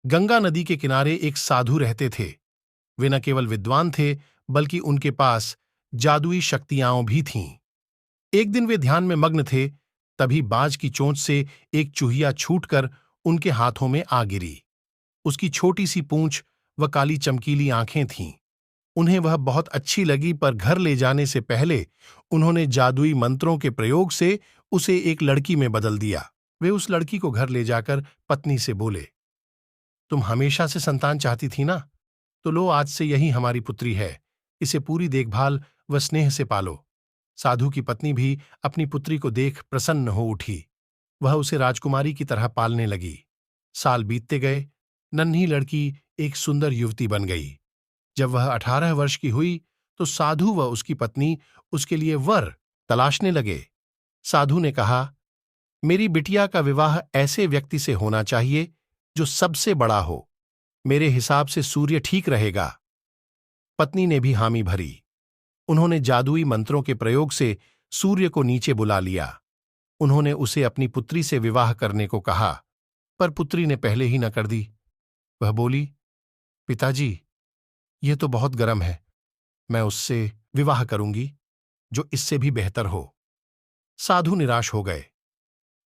गंगा नदी के किनारे एक साधु रहते थे। वे न केवल विद्वान थे, बल्कि उनके पास जादुई शक्तियां भी थीं। एक दिन वे ध्यान में मग्न थे, तभी बाज की चोंच से एक चूहिया छूटकर उनके हाथों में आ गिरी। उसकी छोटी सी पूंछ व काली चमकीली आंखें थीं। उन्हें वह बहुत अच्छी लगी, पर घर ले जाने से पहले उन्होंने जादुई मंत्रों के प्रयोग से उसे एक लड़की में बदल दिया। वे उस लड़की को घर ले जाकर पत्नी से बोले, तुम हमेशा से संतान चाहती थी ना, तो लो, आज से यही हमारी पुत्री है। इसे पूरी देखभाल व स्नेह से पालो। साधु की पत्नी भी अपनी पुत्री को देख प्रसन्न हो उठी। वह उसे राजकुमारी की तरह पालने लगी। साल बीतते गए। नन्ही लड़की एक सुंदर युवती बन गई। जब वह 18 वर्ष की हुई तो साधु व उसकी पत्नी उसके लिए वर तलाशने लगे। साधु ने कहा, मेरी बिटिया का विवाह ऐसे व्यक्ति से होना चाहिए जो सबसे बड़ा हो। मेरे हिसाब से सूर्य ठीक रहेगा। पत्नी ने भी हामी भरी। उन्होंने जादुई मंत्रों के प्रयोग से सूर्य को नीचे बुला लिया। उन्होंने उसे अपनी पुत्री से विवाह करने को कहा, पर पुत्री ने पहले ही न कर दी। वह बोली, पिताजी, यह तो बहुत गर्म है। मैं उससे विवाह करूंगी जो इससे भी बेहतर हो। साधु निराश हो गए।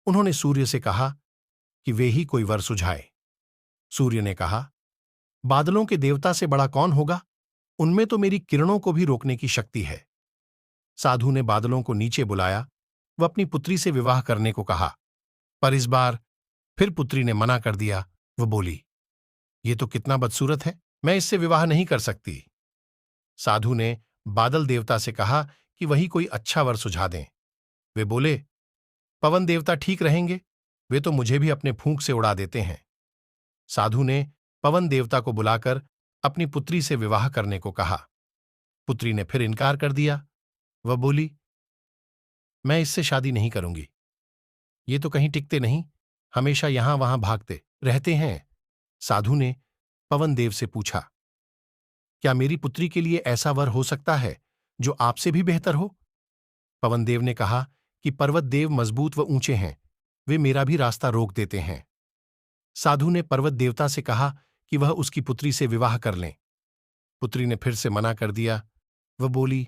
उन्होंने सूर्य से कहा कि वे ही कोई वर सुझाए। सूर्य ने कहा, बादलों के देवता से बड़ा कौन होगा? उनमें तो मेरी किरणों को भी रोकने की शक्ति है। साधु ने बादलों को नीचे बुलाया व अपनी पुत्री से विवाह करने को कहा, पर इस बार फिर पुत्री ने मना कर दिया। वह बोली, ये तो कितना बदसूरत है, मैं इससे विवाह नहीं कर सकती। साधु ने बादल देवता से कहा कि वही कोई अच्छा वर सुझा दें। वे बोले, पवन देवता ठीक रहेंगे, वे तो मुझे भी अपने फूंक से उड़ा देते हैं। साधु ने पवन देवता को बुलाकर अपनी पुत्री से विवाह करने को कहा। पुत्री ने फिर इनकार कर दिया। वह बोली, मैं इससे शादी नहीं करूंगी। ये तो कहीं टिकते नहीं, हमेशा यहां वहां भागते रहते हैं। साधु ने पवन देव से पूछा, क्या मेरी पुत्री के लिए ऐसा वर हो सकता है जो आपसे भी बेहतर हो? पवन देव ने कहा कि पर्वत देव मजबूत व ऊंचे हैं, वे मेरा भी रास्ता रोक देते हैं। साधु ने पर्वत देवता से कहा कि वह उसकी पुत्री से विवाह कर लें। पुत्री ने फिर से मना कर दिया। वह बोली,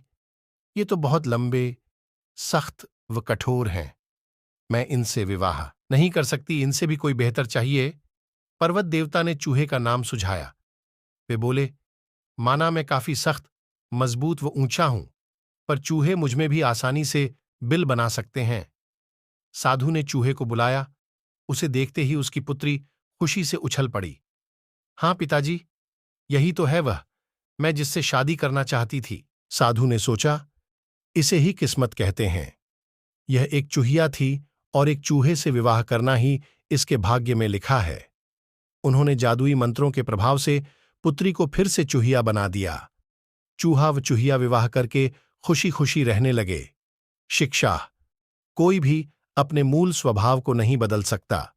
ये तो बहुत लंबे, सख्त व कठोर हैं, मैं इनसे विवाह नहीं कर सकती, इनसे भी कोई बेहतर चाहिए। पर्वत देवता ने चूहे का नाम सुझाया। वे बोले, माना मैं काफी सख्त, मजबूत व ऊंचा हूं, पर चूहे मुझमें भी आसानी से बिल बना सकते हैं। साधु ने चूहे को बुलाया। उसे देखते ही उसकी पुत्री खुशी से उछल पड़ी। हाँ पिताजी, यही तो है वह, मैं जिससे शादी करना चाहती थी। साधु ने सोचा, इसे ही किस्मत कहते हैं। यह एक चूहिया थी और एक चूहे से विवाह करना ही इसके भाग्य में लिखा है। उन्होंने जादुई मंत्रों के प्रभाव से पुत्री को फिर से चूहिया बना दिया। चूहा व चूहिया विवाह करके खुशी खुशी रहने लगे। शिक्षा, कोई भी अपने मूल स्वभाव को नहीं बदल सकता।